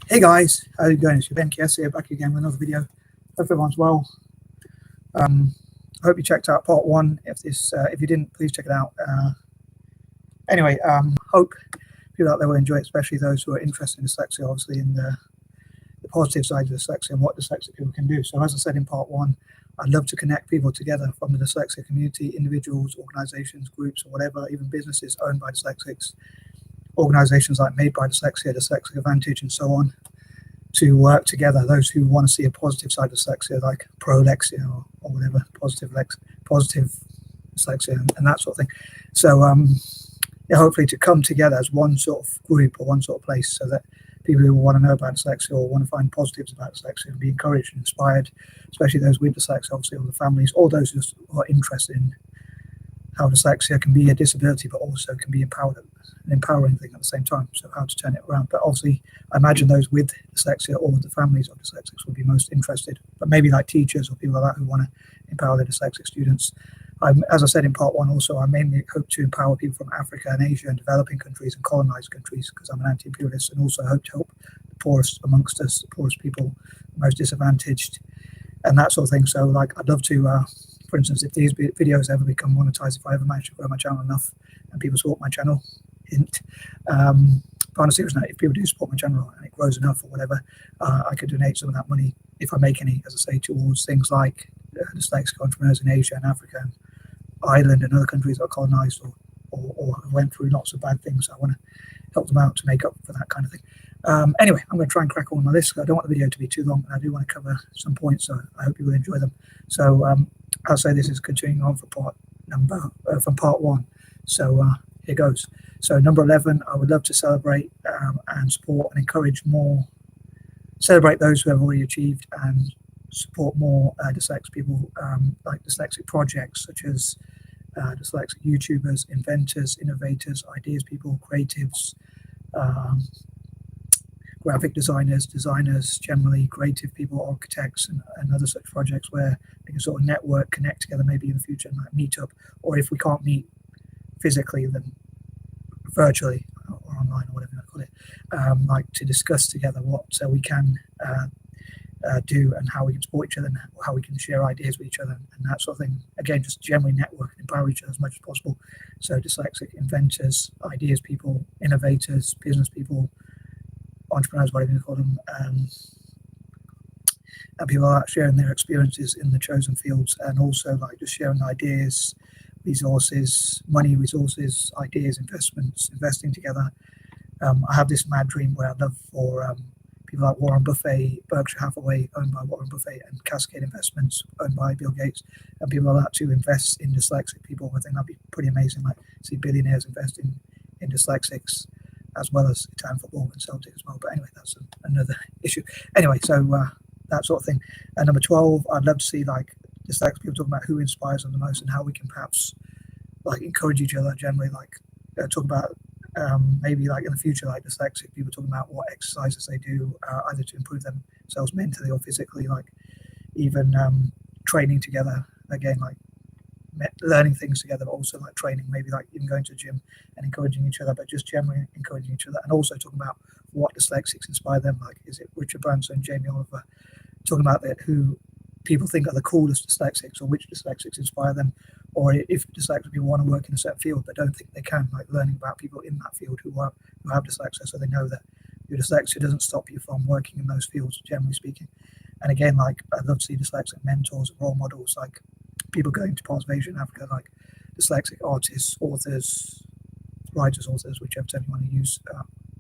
Hey guys, how are you going? It's your M.K.S here, back again with another video. Hope everyone's well. I hope you checked out part one. If you didn't, please check it out. Anyway, hope people out there will enjoy it, especially those who are interested in dyslexia, obviously, in the positive side of dyslexia and what dyslexic people can do. So as I said in part one, I'd love to connect people together from the dyslexia community, individuals, organizations, groups, or whatever, even businesses owned by dyslexics, organizations like Made by Dyslexia, Dyslexic Advantage, and so on, to work together. Those who want to see a positive side of dyslexia, like pro-lexia or whatever, positive dyslexia and that sort of thing. So yeah, hopefully to come together as one sort of group or one sort of place, so that people who want to know about dyslexia or want to find positives about dyslexia and be encouraged and inspired, especially those with dyslexia, obviously, or the families, or those who are interested in how dyslexia can be a disability, but also can be an empowering thing at the same time. So how to turn it around. But obviously, I imagine those with dyslexia or the families of dyslexics will be most interested. But maybe like teachers or people like that who want to empower their dyslexic students. As I said in part one, also, I mainly hope to empower people from Africa and Asia and developing countries and colonized countries, because I'm an anti-imperialist, and also hope to help the poorest amongst us, the poorest people, the most disadvantaged, and that sort of thing. So, like, I'd love to, for instance, if these videos ever become monetized, if I ever manage to grow my channel enough and people support my channel, but on a serious note, if people do support my channel and it grows enough or whatever, I could donate some of that money, if I make any, as I say, towards things like dyslexic entrepreneurs in Asia and Africa and Ireland and other countries that are colonized or went through lots of bad things. I want to help them out to make up for that kind of thing. Anyway, I'm going to try and crack on my list. I don't want the video to be too long, and I do want to cover some points, so I hope you will enjoy them. So I'll say this is continuing on from part one. So here goes. So number 11, I would love to celebrate and support and encourage more, celebrate those who have already achieved and support more dyslexic people, like dyslexic projects such as dyslexic YouTubers, inventors, innovators, ideas people, creatives, graphic designers, generally creative people, architects, and other such projects where they can sort of network, connect together, maybe in the future, and like meet up, or if we can't meet physically, then virtually or online or whatever you call it, like to discuss together what we can do and how we can support each other and how we can share ideas with each other and that sort of thing. Again, just generally network and empower each other as much as possible. So dyslexic inventors, ideas people, innovators, business people, entrepreneurs, whatever you call them, and people are sharing their experiences in the chosen fields, and also like just sharing ideas, resources, money, resources, ideas, investments, investing together. I have this mad dream where I'd love for people like Warren Buffett, Berkshire Hathaway, owned by Warren Buffett, and Cascade Investments, owned by Bill Gates, and people like that to invest in dyslexic people. I think that'd be pretty amazing. Like see billionaires investing in dyslexics, as well as Italian football and Celtic as well. But anyway, that's another issue. Anyway, so that sort of thing. And number 12, I'd love to see like dyslexic people talking about who inspires them the most and how we can perhaps like encourage each other generally, like talk about maybe like in the future, like dyslexic people talking about what exercises they do, either to improve themselves mentally or physically, like even training together, again, like learning things together, but also like training, maybe like even going to the gym and encouraging each other, but just generally encouraging each other, and also talking about what dyslexics inspire them. Like, is it Richard Branson, Jamie Oliver, talking about that, who people think are the coolest dyslexics, or which dyslexics inspire them, or if dyslexic people want to work in a certain field but don't think they can, like learning about people in that field who have dyslexia, so they know that your dyslexia doesn't stop you from working in those fields, generally speaking. And again, like I'd love to see dyslexic mentors, role models, like people going to parts of Asia and Africa, like dyslexic artists, authors, writers, authors, whichever term you want to use,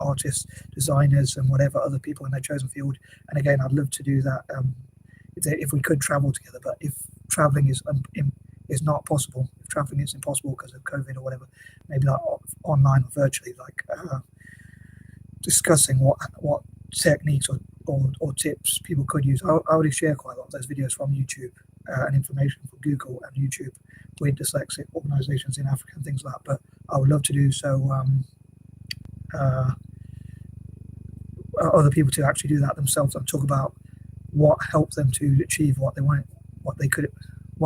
artists, designers, and whatever other people in their chosen field. And again, I'd love to do that if we could travel together. But if traveling is not possible, if traveling is impossible because of COVID or whatever, maybe like online or virtually, like discussing what techniques or tips people could use. I already share quite a lot of those videos from YouTube and information from Google and YouTube with dyslexic organizations in Africa and things like that, but I would love to do so other people to actually do that themselves and talk about what helped them to achieve what they wanted, what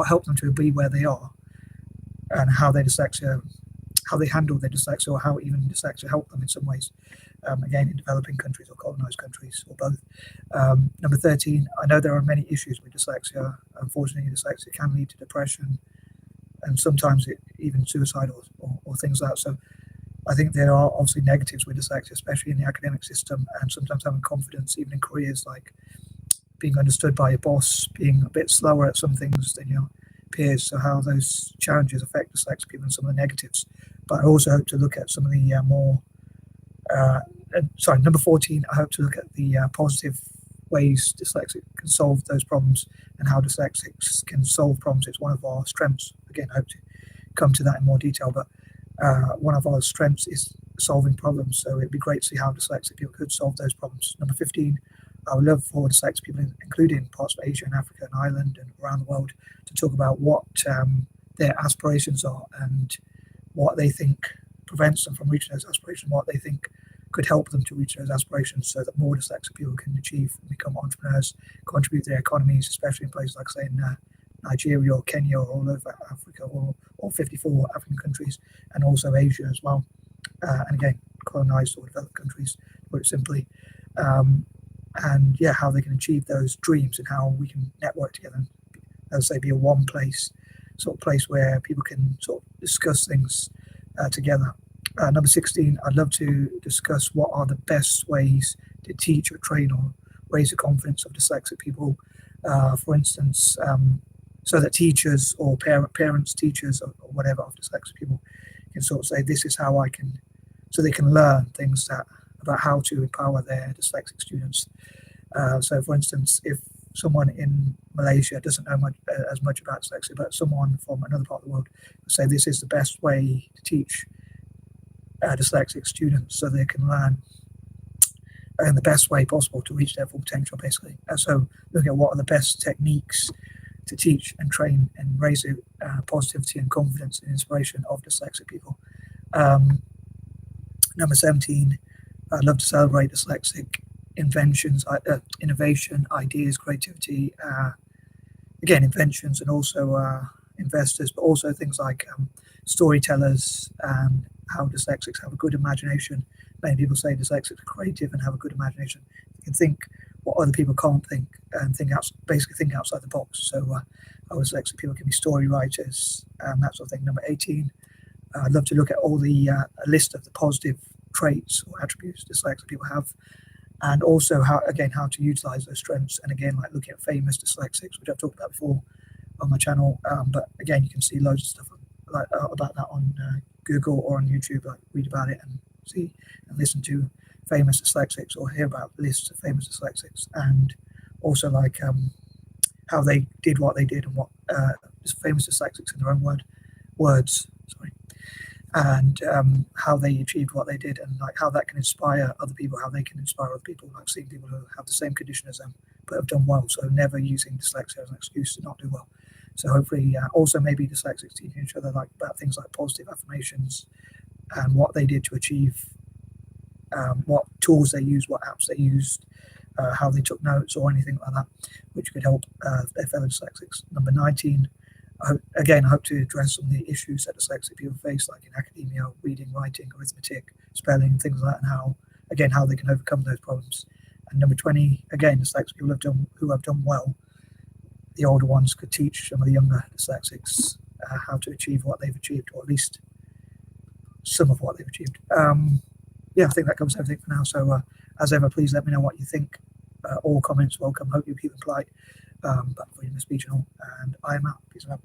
helped them to be where they are, and how their dyslexia how they handle their dyslexia, or how even dyslexia helped them in some ways, again, in developing countries or colonized countries, or both. Number 13, I know there are many issues with dyslexia. Unfortunately, dyslexia can lead to depression, and sometimes even suicide or things like that. So I think there are obviously negatives with dyslexia, especially in the academic system, and sometimes having confidence, even in careers, like being understood by your boss, being a bit slower at some things than your peers. So how those challenges affect dyslexic people and some of the negatives. But I also hope to look at some of the number 14, I hope to look at the positive ways dyslexic can solve those problems and how dyslexics can solve problems. It's one of our strengths. Again, I hope to come to that in more detail, but one of our strengths is solving problems. So it'd be great to see how dyslexic people could solve those problems. Number 15, I would love for dyslexic people, including parts of Asia and Africa and Ireland and around the world, to talk about what their aspirations are and what they think prevents them from reaching those aspirations, what they think could help them to reach those aspirations, so that more dyslexic people can achieve and become entrepreneurs, contribute to their economies, especially in places like, say, in Nigeria or Kenya or all over Africa, or all 54 African countries, and also Asia as well. And again, colonized or developed countries, to put it simply. And yeah, how they can achieve those dreams and how we can network together and, as I say, be a one place, sort of place where people can sort of discuss things together. Number 16, I'd love to discuss what are the best ways to teach or train or raise the confidence of dyslexic people. For instance, so that teachers or parents, teachers, or whatever of dyslexic people can sort of say, this is how I can, so they can learn things about how to empower their dyslexic students. So, for instance, if someone in Malaysia doesn't know as much about dyslexia, but someone from another part of the world will say this is the best way to teach dyslexic students so they can learn in the best way possible to reach their full potential, basically. So looking at what are the best techniques to teach and train and raise the positivity and confidence and inspiration of dyslexic people. Number 17, I'd love to celebrate dyslexic inventions, innovation, ideas, creativity, again, inventions, and also investors, but also things like storytellers, and how dyslexics have a good imagination. Many people say dyslexics are creative and have a good imagination. You can think what other people can't think, and basically think outside the box. So how dyslexic people can be story writers, and that sort of thing. Number 18, I'd love to look at all the a list of the positive traits or attributes dyslexic people have, and also how to utilize those strengths. And again, like looking at famous dyslexics, which I've talked about before on my channel. But again, you can see loads of stuff about that on Google or on YouTube. Like read about it and see and listen to famous dyslexics, or hear about lists of famous dyslexics, and also like how they did what they did, and what famous dyslexics in their own words, and how they achieved what they did, and like how that can inspire other people, how they can inspire other people, like seeing people who have the same condition as them but have done well. So never using dyslexia as an excuse to not do well. So hopefully also maybe dyslexics teaching each other like about things like positive affirmations and what they did to achieve, what tools they used, what apps they used, how they took notes or anything like that, which could help their fellow dyslexics. Number 19, I hope to address some of the issues that dyslexic people face, like in academia, reading, writing, arithmetic, spelling, things like that, and how they can overcome those problems. And number 20, again, dyslexic people who have done well, the older ones could teach some of the younger dyslexics how to achieve what they've achieved, or at least some of what they've achieved. I think that covers everything for now. So as ever, please let me know what you think. All comments welcome. Hope you keep them polite. But for your speech and all. And I am out. Peace out.